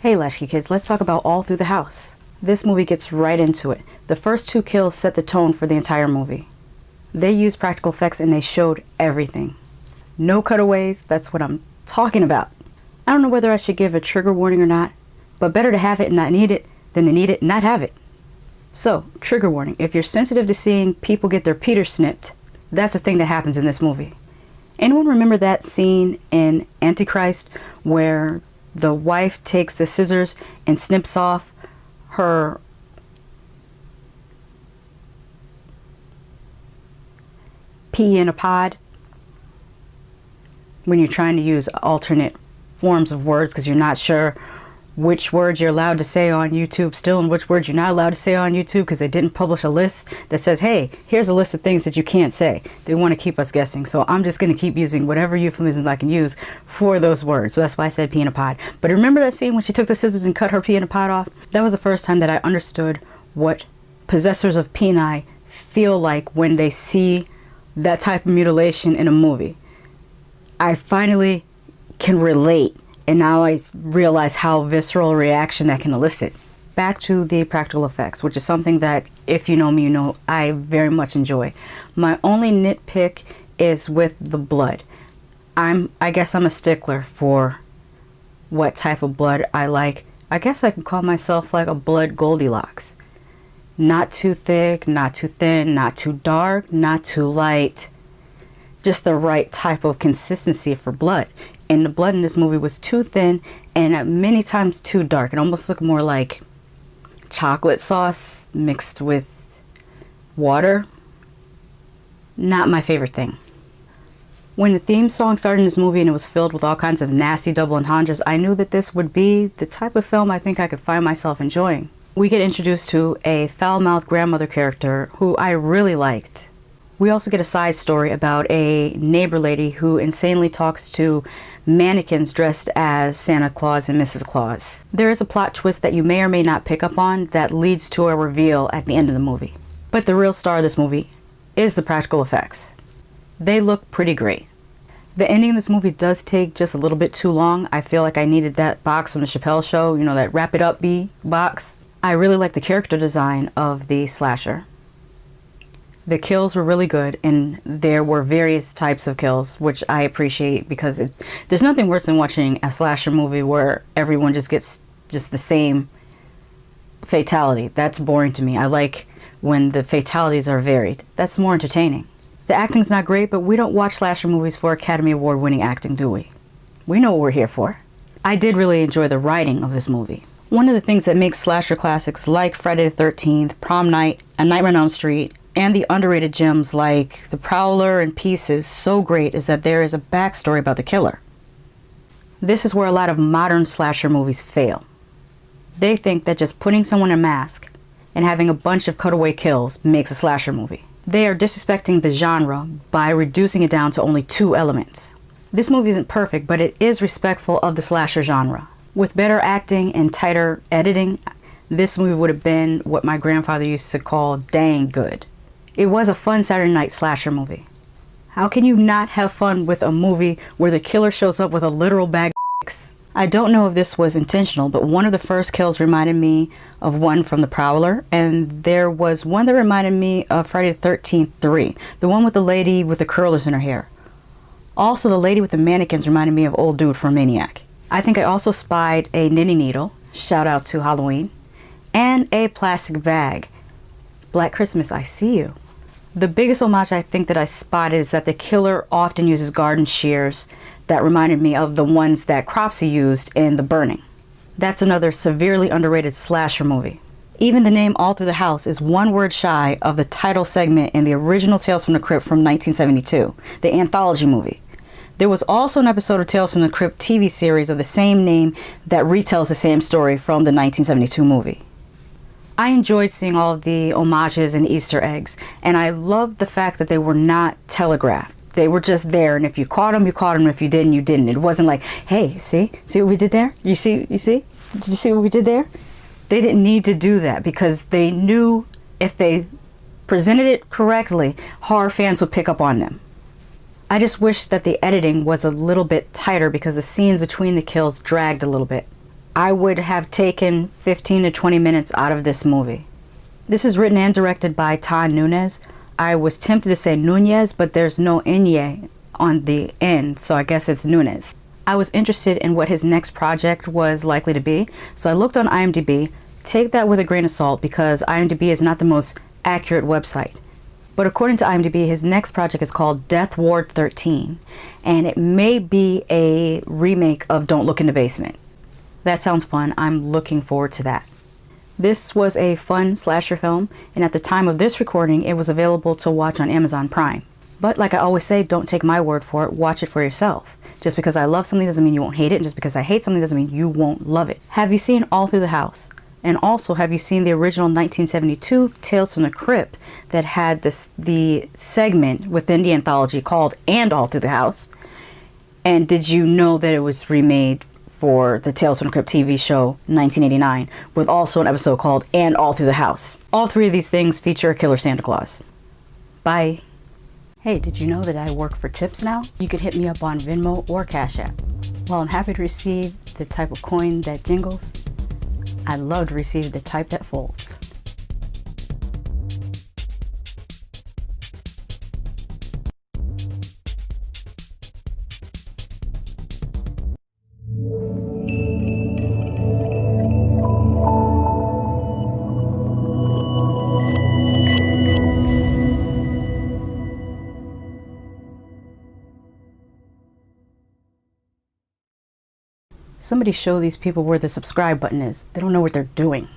Hey Latchkey Kids, let's talk about All Through the House. This movie gets right into it. The first 2 kills set the tone for the entire movie. They used practical effects and they showed everything. No cutaways, that's what I'm talking about. I don't know whether I should give a trigger warning or not, but better to have it and not need it than to need it and not have it. So, trigger warning, if you're sensitive to seeing people get their Peter snipped, that's a thing that happens in this movie. Anyone remember that scene in Antichrist where the wife takes the scissors and snips off her pea in a pod? When you're trying to use alternate forms of words because you're not sure which words you're allowed to say on YouTube still and which words you're not allowed to say on YouTube because they didn't publish a list that says, hey, here's a list of things that you can't say. They want to keep us guessing. So I'm just going to keep using whatever euphemisms I can use for those words. So that's why I said pea in a pod. But remember that scene when she took the scissors and cut her pea in a pod off? That was the first time that I understood what possessors of peni feel like when they see that type of mutilation in a movie. I finally can relate. And now I realize how visceral a reaction that can elicit. Back to the practical effects, which is something that, if you know me, you know I very much enjoy. My only nitpick is with the blood. I guess I'm a stickler for what type of blood I like. I guess I can call myself like a blood Goldilocks. Not too thick, not too thin, not too dark, not too light. Just the right type of consistency for blood. And the blood in this movie was too thin and many times too dark. It almost looked more like chocolate sauce mixed with water. Not my favorite thing. When the theme song started in this movie and it was filled with all kinds of nasty double entendres, I knew that this would be the type of film I think I could find myself enjoying. We get introduced to a foul-mouthed grandmother character who I really liked. We also get a side story about a neighbor lady who insanely talks to mannequins dressed as Santa Claus and Mrs. Claus. There is a plot twist that you may or may not pick up on that leads to a reveal at the end of the movie. But the real star of this movie is the practical effects. They look pretty great. The ending of this movie does take just a little bit too long. I feel like I needed that box from the Chappelle Show, you know, that wrap it up B box. I really like the character design of the slasher. The kills were really good, and there were various types of kills, which I appreciate because there's nothing worse than watching a slasher movie where everyone just gets just the same fatality. That's boring to me. I like when the fatalities are varied. That's more entertaining. The acting's not great, but we don't watch slasher movies for Academy Award winning acting, do we? We know what we're here for. I did really enjoy the writing of this movie. One of the things that makes slasher classics like Friday the 13th, Prom Night, A Nightmare on Elm Street, and the underrated gems like The Prowler and Pieces so great is that there is a backstory about the killer. This is where a lot of modern slasher movies fail. They think that just putting someone in a mask and having a bunch of cutaway kills makes a slasher movie. They are disrespecting the genre by reducing it down to only 2 elements. This movie isn't perfect, but it is respectful of the slasher genre. With better acting and tighter editing, this movie would have been what my grandfather used to call dang good. It was a fun Saturday night slasher movie. How can you not have fun with a movie where the killer shows up with a literal bag of dicks? I don't know if this was intentional, but one of the first kills reminded me of one from The Prowler, and there was one that reminded me of Friday the 13th 3, the one with the lady with the curlers in her hair. Also, the lady with the mannequins reminded me of Old Dude from Maniac. I think I also spied a knitting needle, shout out to Halloween, and a plastic bag. Black Christmas, I see you. The biggest homage I think that I spotted is that the killer often uses garden shears that reminded me of the ones that Cropsey used in The Burning. That's another severely underrated slasher movie. Even the name All Through the House is one word shy of the title segment in the original Tales from the Crypt from 1972, the anthology movie. There was also an episode of Tales from the Crypt TV series of the same name that retells the same story from the 1972 movie. I enjoyed seeing all of the homages and Easter eggs, and I loved the fact that they were not telegraphed. They were just there, and if you caught them, you caught them. If you didn't, you didn't. It wasn't like, hey, see what we did there? You see? Did you see what we did there? They didn't need to do that because they knew if they presented it correctly, horror fans would pick up on them. I just wish that the editing was a little bit tighter because the scenes between the kills dragged a little bit. I would have taken 15 to 20 minutes out of this movie. This is written and directed by Todd Nunez. I was tempted to say Nunez, but there's no Nye on the end, so I guess it's Nunez. I was interested in what his next project was likely to be, so I looked on IMDb. Take that with a grain of salt because IMDb is not the most accurate website. But according to IMDb, his next project is called Death Ward 13, and it may be a remake of Don't Look in the Basement. That sounds fun. I'm looking forward to that. This was a fun slasher film, and at the time of this recording, it was available to watch on Amazon Prime. But like I always say, don't take my word for it. Watch it for yourself. Just because I love something doesn't mean you won't hate it, and just because I hate something doesn't mean you won't love it. Have you seen All Through the House? And also, have you seen the original 1972 Tales from the Crypt that had the segment within the anthology called And All Through the House? And did you know that it was remade for the Tales from the Crypt TV show 1989 with also an episode called And All Through the House? All three of these things feature a killer Santa Claus. Bye. Hey, did you know that I work for tips now? You could hit me up on Venmo or Cash App. While I'm happy to receive the type of coin that jingles, I'd love to receive the type that folds. Somebody show these people where the subscribe button is. They don't know what they're doing.